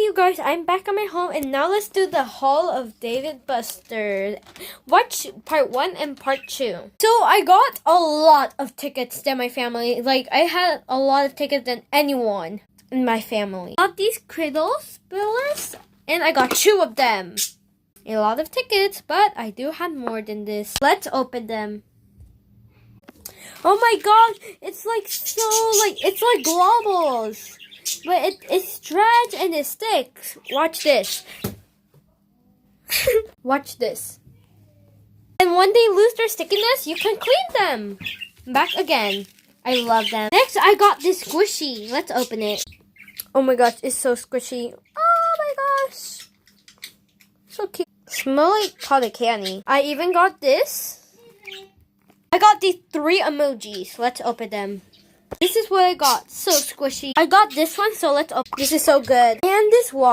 you guys, I'm back at my home and now let's do the haul of David Buster. Watch part 1 and part 2. So I got a lot of tickets than my family. Like I had a lot of tickets than anyone in my family. I got these cradle spillers and I got 2 of them. A lot of tickets, but I do have more than this. Let's open them. Oh my god, it's like it's like globbles. But it stretches and it sticks. Watch this. Watch this. And when they lose their stickiness, you can clean them. Back again. I love them. Next, I got this squishy. Let's open it. Oh my gosh, it's so squishy. Oh my gosh. So cute. Smell like cotton candy. I even got this. I got these 3 emojis. Let's open them. This is what I got. So squishy. I got this one, so let's open. This is so good. And this one.